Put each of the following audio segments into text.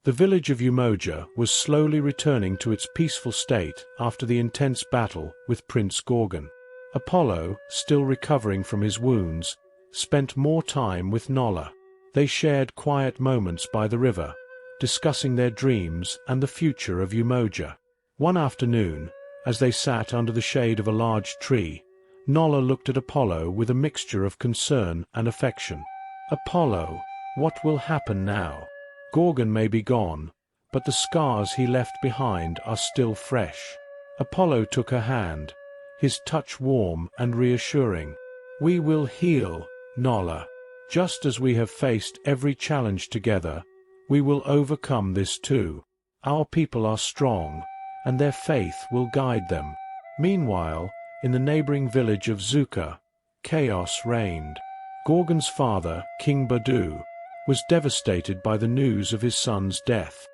The village of Umoja was slowly returning to its peaceful state after the intense battle with Prince Gorgon. Apollo, still recovering from his wounds, spent more time with Nola. They shared quiet moments by the river, discussing their dreams and the future of Umoja. One afternoon, as they sat under the shade of a large tree, Nola looked at Apollo with a mixture of concern and affection. "Apollo, what will happen now? Gorgon may be gone, but the scars he left behind are still fresh." Apollo took her hand, his touch warm and reassuring. "We will heal, Nola. Just as we have faced every challenge together, we will overcome this too. Our people are strong, and their faith will guide them." Meanwhile, in the neighboring village of Zuka, chaos reigned. Gorgon's father, King Badu, was devastated by the news of his son's death.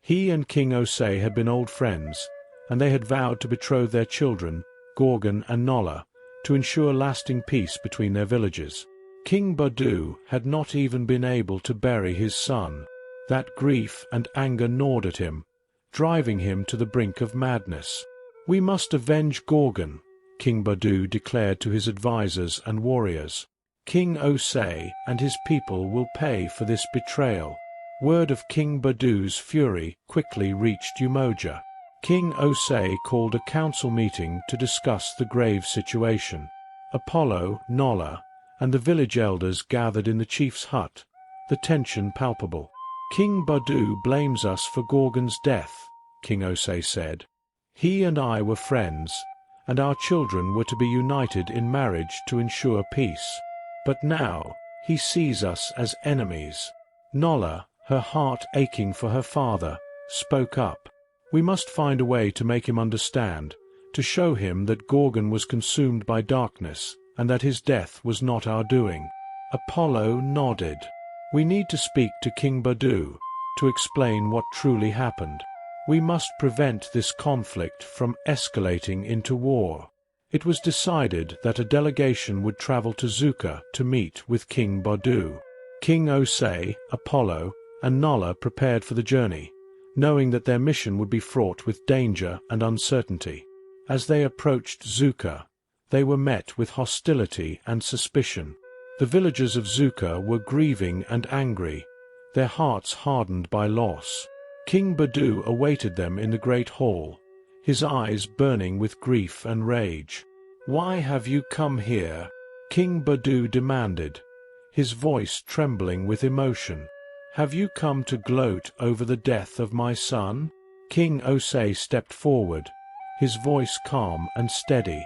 He and King Osei had been old friends, and they had vowed to betroth their children, Gorgon and Nola, to ensure lasting peace between their villages. King Badu had not even been able to bury his son. That grief and anger gnawed at him, driving him to the brink of madness. "We must avenge Gorgon," King Badu declared to his advisors and warriors. "King Osei and his people will pay for this betrayal." Word of King Badu's fury quickly reached Umoja. King Osei called a council meeting to discuss the grave situation. Apollo, Nola, and the village elders gathered in the chief's hut, the tension palpable. "King Badu blames us for Gorgon's death," King Osei said. "He and I were friends, and our children were to be united in marriage to ensure peace. But now he sees us as enemies." Nola, her heart aching for her father, spoke up. "We must find a way to make him understand, to show him that Gorgon was consumed by darkness, and that his death was not our doing." Apollo nodded. "We need to speak to King Badu, to explain what truly happened. We must prevent this conflict from escalating into war." It was decided that a delegation would travel to Zuka to meet with King Badu. King Osei, Apollo, and Nola prepared for the journey, knowing that their mission would be fraught with danger and uncertainty. As they approached Zuka, they were met with hostility and suspicion. The villagers of Zuka were grieving and angry, their hearts hardened by loss. King Badu awaited them in the great hall, his eyes burning with grief and rage. "Why have you come here?" King Badu demanded, his voice trembling with emotion. "Have you come to gloat over the death of my son?" King Osei stepped forward, his voice calm and steady.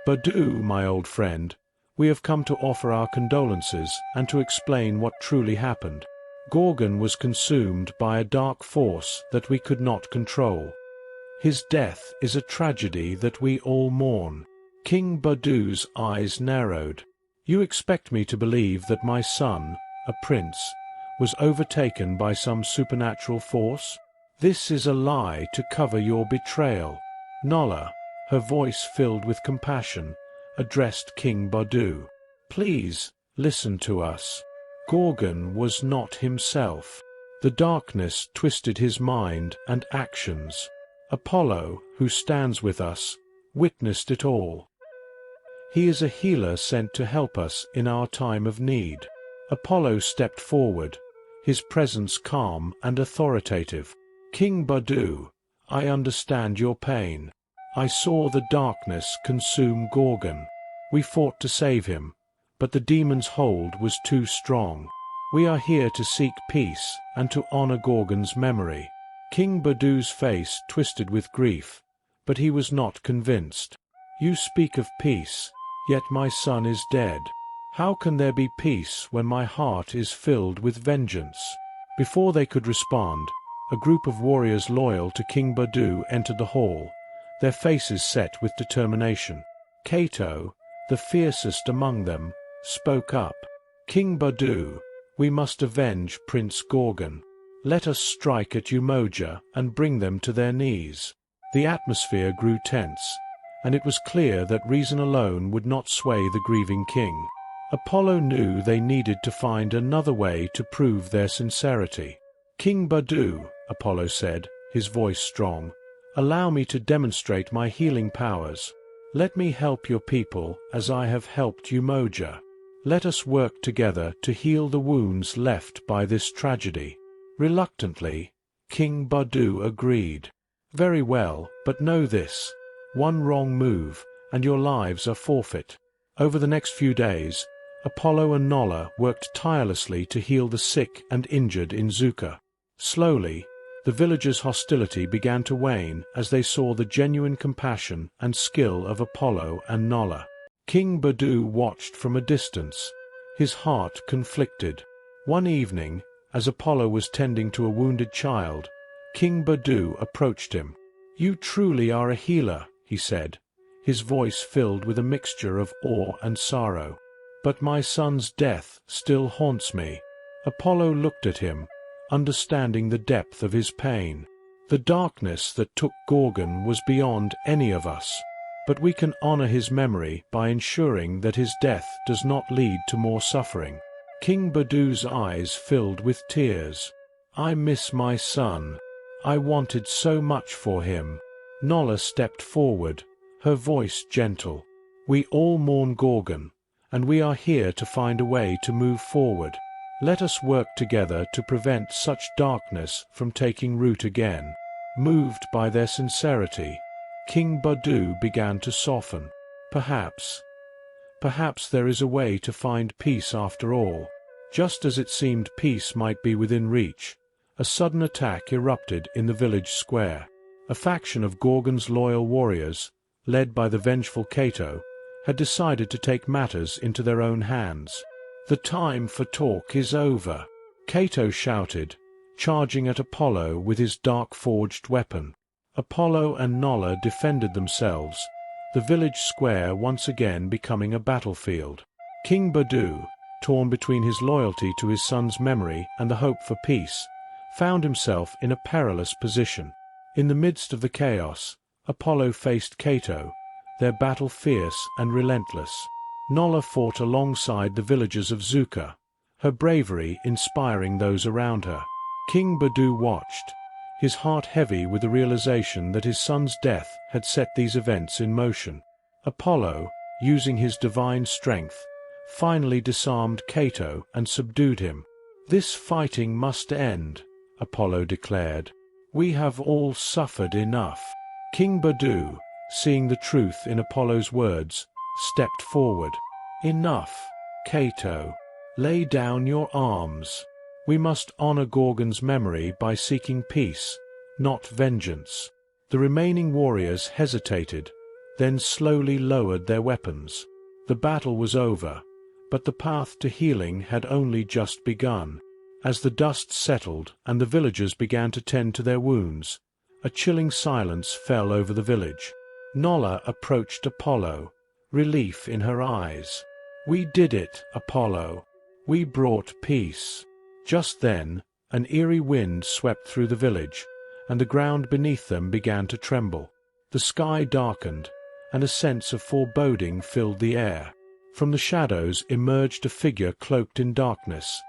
"Badu, my old friend, we have come to offer our condolences and to explain what truly happened. Gorgon was consumed by a dark force that we could not control. His death is a tragedy that we all mourn." King Badu's eyes narrowed. "You expect me to believe that my son, a prince, was overtaken by some supernatural force? This is a lie to cover your betrayal." Nola, her voice filled with compassion, addressed King Badu. "Please, listen to us. Gorgon was not himself. The darkness twisted his mind and actions. Apollo, who stands with us, witnessed it all. He is a healer sent to help us in our time of need." Apollo stepped forward, his presence calm and authoritative. "King Badu, I understand your pain. I saw the darkness consume Gorgon. We fought to save him, but the demon's hold was too strong. We are here to seek peace and to honor Gorgon's memory." King Badu's face twisted with grief, but he was not convinced. "You speak of peace, yet my son is dead. How can there be peace when my heart is filled with vengeance?" Before they could respond, a group of warriors loyal to King Badu entered the hall, their faces set with determination. Cato, the fiercest among them, spoke up. "King Badu, we must avenge Prince Gorgon. Let us strike at Umoja and bring them to their knees." The atmosphere grew tense, and it was clear that reason alone would not sway the grieving king. Apollo knew they needed to find another way to prove their sincerity. "King Badu," Apollo said, his voice strong, "allow me to demonstrate my healing powers. Let me help your people as I have helped Umoja. Let us work together to heal the wounds left by this tragedy." Reluctantly, King Badu agreed. "Very well, but know this. One wrong move, and your lives are forfeit." Over the next few days, Apollo and Nola worked tirelessly to heal the sick and injured in Zuka. Slowly, the villagers' hostility began to wane as they saw the genuine compassion and skill of Apollo and Nola. King Badu watched from a distance, his heart conflicted. One evening, as Apollo was tending to a wounded child, King Badu approached him. "You truly are a healer," he said, his voice filled with a mixture of awe and sorrow. "But my son's death still haunts me." Apollo looked at him, understanding the depth of his pain. "The darkness that took Gorgon was beyond any of us, but we can honor his memory by ensuring that his death does not lead to more suffering." King Badu's eyes filled with tears. "I miss my son. I wanted so much for him." Nola stepped forward, her voice gentle. "We all mourn Gorgon, and we are here to find a way to move forward. Let us work together to prevent such darkness from taking root again." Moved by their sincerity, King Badu began to soften. Perhaps there is a way to find peace after all." Just as it seemed peace might be within reach, a sudden attack erupted in the village square. A faction of Gorgon's loyal warriors, led by the vengeful Cato, had decided to take matters into their own hands. "The time for talk is over," Cato shouted, charging at Apollo with his dark-forged weapon. Apollo and Nola defended themselves, the village square once again becoming a battlefield. King Badu, torn between his loyalty to his son's memory and the hope for peace, found himself in a perilous position. In the midst of the chaos, Apollo faced Cato, their battle fierce and relentless. Nola fought alongside the villagers of Zuka, her bravery inspiring those around her. King Badu watched, his heart heavy with the realization that his son's death had set these events in motion. Apollo, using his divine strength, finally disarmed Cato and subdued him. "This fighting must end," Apollo declared. "We have all suffered enough." King Badu, seeing the truth in Apollo's words, stepped forward. "Enough, Cato. Lay down your arms. We must honor Gorgon's memory by seeking peace, not vengeance." The remaining warriors hesitated, then slowly lowered their weapons. The battle was over, but the path to healing had only just begun. As the dust settled and the villagers began to tend to their wounds, a chilling silence fell over the village. Nola approached Apollo, relief in her eyes. "We did it, Apollo. We brought peace." Just then, an eerie wind swept through the village, and the ground beneath them began to tremble. The sky darkened, and a sense of foreboding filled the air. From the shadows emerged a figure cloaked in darkness,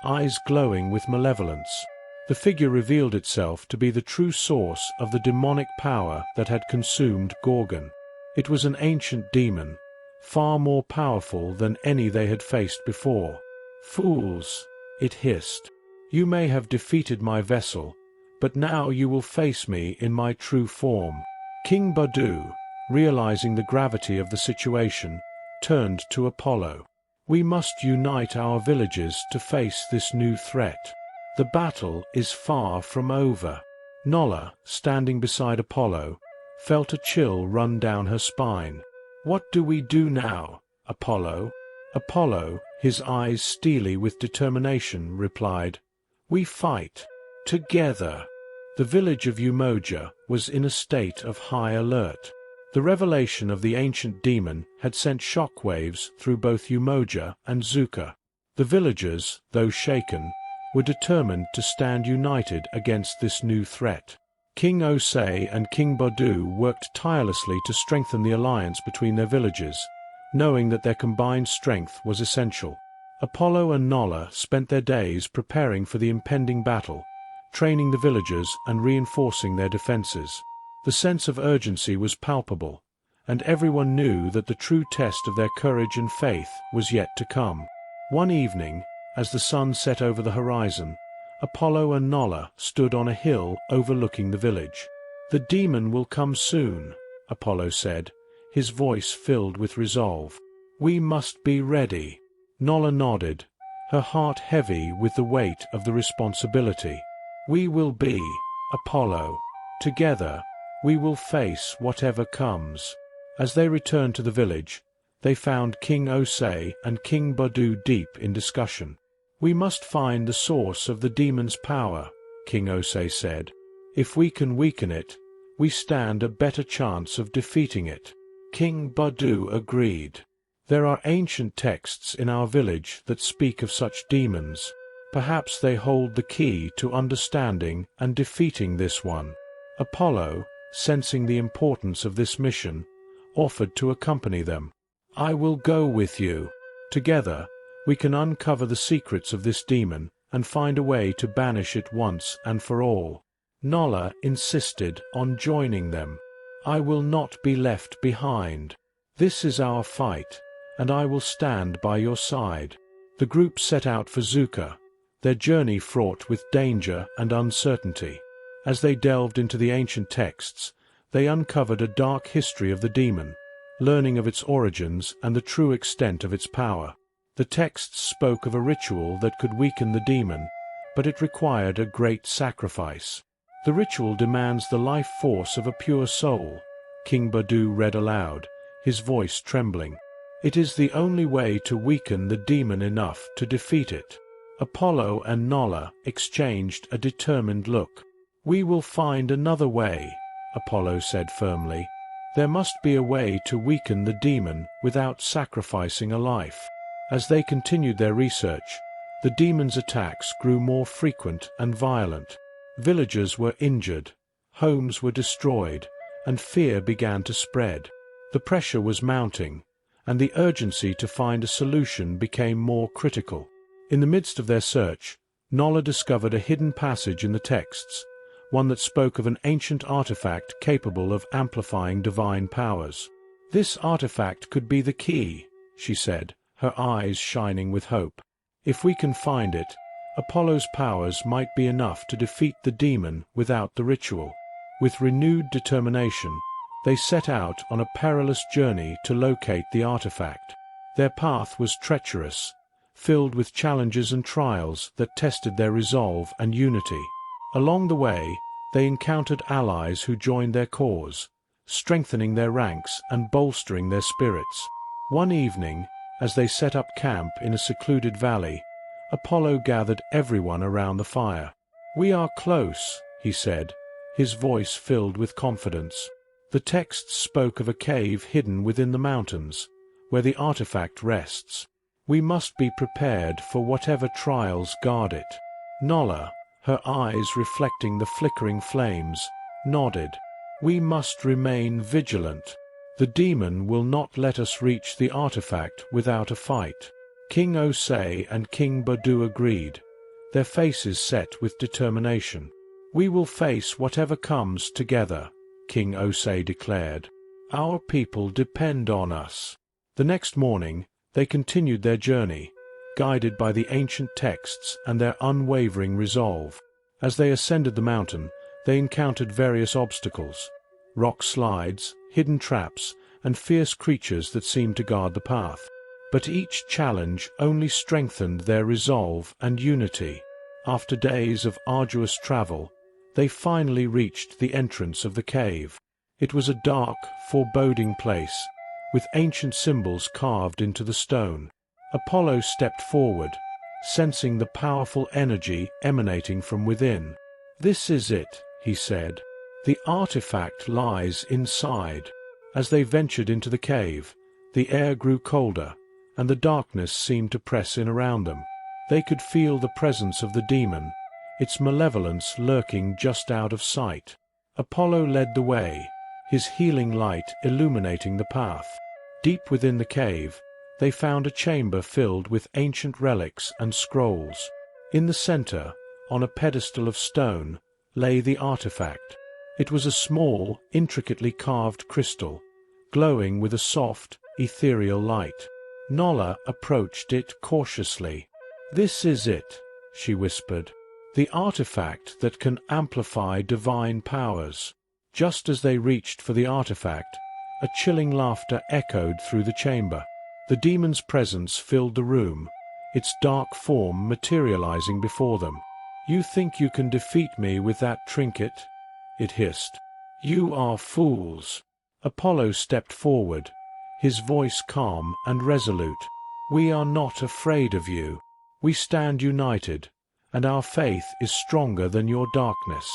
eyes glowing with malevolence. The figure revealed itself to be the true source of the demonic power that had consumed Gorgon. It was an ancient demon, far more powerful than any they had faced before. "Fools," it hissed. "You may have defeated my vessel, but now you will face me in my true form." King Badu, realizing the gravity of the situation, turned to Apollo. "We must unite our villages to face this new threat. The battle is far from over." Nola, standing beside Apollo, felt a chill run down her spine. "What do we do now, Apollo?" Apollo, his eyes steely with determination, replied, "We fight. Together." The village of Umoja was in a state of high alert. The revelation of the ancient demon had sent shockwaves through both Umoja and Zuka. The villagers, though shaken, were determined to stand united against this new threat. King Osei and King Badu worked tirelessly to strengthen the alliance between their villages, knowing that their combined strength was essential. Apollo and Nola spent their days preparing for the impending battle, training the villagers and reinforcing their defenses. The sense of urgency was palpable, and everyone knew that the true test of their courage and faith was yet to come. One evening, as the sun set over the horizon, Apollo and Nolla stood on a hill overlooking the village. "The demon will come soon," Apollo said, his voice filled with resolve. "We must be ready." Nolla nodded, her heart heavy with the weight of the responsibility. "We will be, Apollo. Together, we will face whatever comes." As they returned to the village, they found King Osei and King Badu deep in discussion. "We must find the source of the demon's power," King Osei said. "If we can weaken it, we stand a better chance of defeating it." King Badu agreed. "There are ancient texts in our village that speak of such demons. Perhaps they hold the key to understanding and defeating this one." Apollo, sensing the importance of this mission, offered to accompany them. "I will go with you. Together, we can uncover the secrets of this demon and find a way to banish it once and for all." Nolla insisted on joining them. "I will not be left behind. This is our fight, and I will stand by your side." The group set out for Zuka, their journey fraught with danger and uncertainty. As they delved into the ancient texts, they uncovered a dark history of the demon, learning of its origins and the true extent of its power. The texts spoke of a ritual that could weaken the demon, but it required a great sacrifice. "The ritual demands the life force of a pure soul," King Badu read aloud, his voice trembling. "It is the only way to weaken the demon enough to defeat it." Apollo and Nolla exchanged a determined look. "We will find another way," Apollo said firmly. "There must be a way to weaken the demon without sacrificing a life." As they continued their research, the demon's attacks grew more frequent and violent. Villagers were injured, homes were destroyed, and fear began to spread. The pressure was mounting, and the urgency to find a solution became more critical. In the midst of their search, Nolla discovered a hidden passage in the texts, one that spoke of an ancient artifact capable of amplifying divine powers. "This artifact could be the key," she said, her eyes shining with hope. "If we can find it, Apollo's powers might be enough to defeat the demon without the ritual." With renewed determination, they set out on a perilous journey to locate the artifact. Their path was treacherous, filled with challenges and trials that tested their resolve and unity. Along the way, they encountered allies who joined their cause, strengthening their ranks and bolstering their spirits. One evening, as they set up camp in a secluded valley, Apollo gathered everyone around the fire. "We are close," he said, his voice filled with confidence. The texts spoke of a cave hidden within the mountains, where the artifact rests. "We must be prepared for whatever trials guard it." Nolla, her eyes reflecting the flickering flames, nodded. "We must remain vigilant. The demon will not let us reach the artifact without a fight." King Osei and King Badu agreed, their faces set with determination. "We will face whatever comes together," King Osei declared. "Our people depend on us." The next morning, they continued their journey, guided by the ancient texts and their unwavering resolve. As they ascended the mountain, they encountered various obstacles: rock slides, hidden traps, and fierce creatures that seemed to guard the path. But each challenge only strengthened their resolve and unity. After days of arduous travel, they finally reached the entrance of the cave. It was a dark, foreboding place, with ancient symbols carved into the stone. Apollo stepped forward, sensing the powerful energy emanating from within. "This is it," he said. "The artifact lies inside." As they ventured into the cave, the air grew colder, and the darkness seemed to press in around them. They could feel the presence of the demon, its malevolence lurking just out of sight. Apollo led the way, his healing light illuminating the path. Deep within the cave, they found a chamber filled with ancient relics and scrolls. In the center, on a pedestal of stone, lay the artifact. It was a small, intricately carved crystal, glowing with a soft, ethereal light. Nolla approached it cautiously. "This is it," she whispered. "The artifact that can amplify divine powers." Just as they reached for the artifact, a chilling laughter echoed through the chamber. The demon's presence filled the room, its dark form materializing before them. "You think you can defeat me with that trinket?" it hissed. "You are fools." Apollo stepped forward, his voice calm and resolute. "We are not afraid of you. We stand united, and our faith is stronger than your darkness."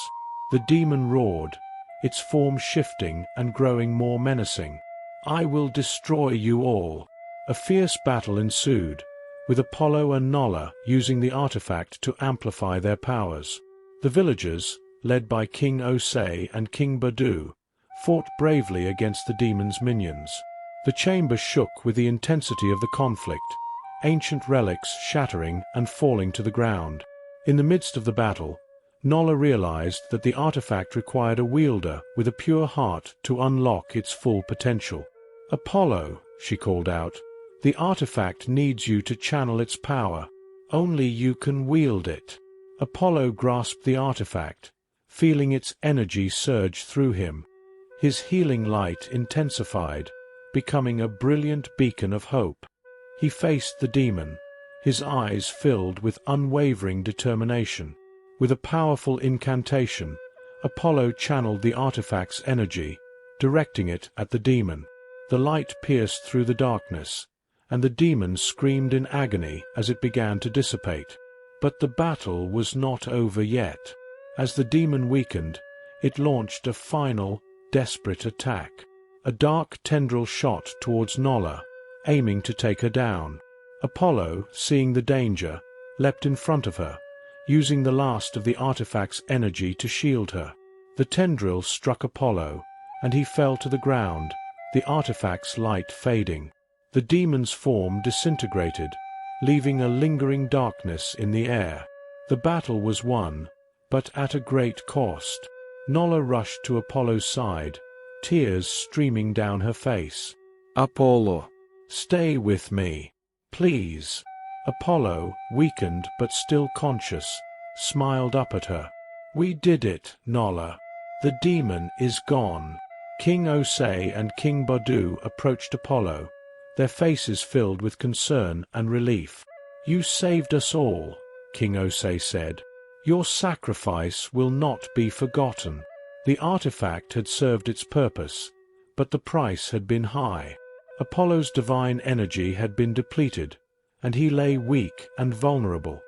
The demon roared, its form shifting and growing more menacing. "I will destroy you all." A fierce battle ensued, with Apollo and Nolla using the artifact to amplify their powers. The villagers, led by King Osei and King Badu, fought bravely against the demon's minions. The chamber shook with the intensity of the conflict, ancient relics shattering and falling to the ground. In the midst of the battle, Nolla realized that the artifact required a wielder with a pure heart to unlock its full potential. "Apollo," she called out, "the artifact needs you to channel its power. Only you can wield it." Apollo grasped the artifact, feeling its energy surge through him. His healing light intensified, becoming a brilliant beacon of hope. He faced the demon, his eyes filled with unwavering determination. With a powerful incantation, Apollo channeled the artifact's energy, directing it at the demon. The light pierced through the darkness, and the demon screamed in agony as it began to dissipate. But the battle was not over yet. As the demon weakened, it launched a final, desperate attack. A dark tendril shot towards Nolla, aiming to take her down. Apollo, seeing the danger, leapt in front of her, using the last of the artifact's energy to shield her. The tendril struck Apollo, and he fell to the ground, the artifact's light fading. The demon's form disintegrated, leaving a lingering darkness in the air. The battle was won, but at a great cost. Nolla rushed to Apollo's side, tears streaming down her face. "Apollo, stay with me, please." Apollo, weakened but still conscious, smiled up at her. "We did it, Nolla. The demon is gone." King Osei and King Badu approached Apollo, their faces filled with concern and relief. "You saved us all," King Osei said. "Your sacrifice will not be forgotten." The artifact had served its purpose, but the price had been high. Apollo's divine energy had been depleted, and he lay weak and vulnerable.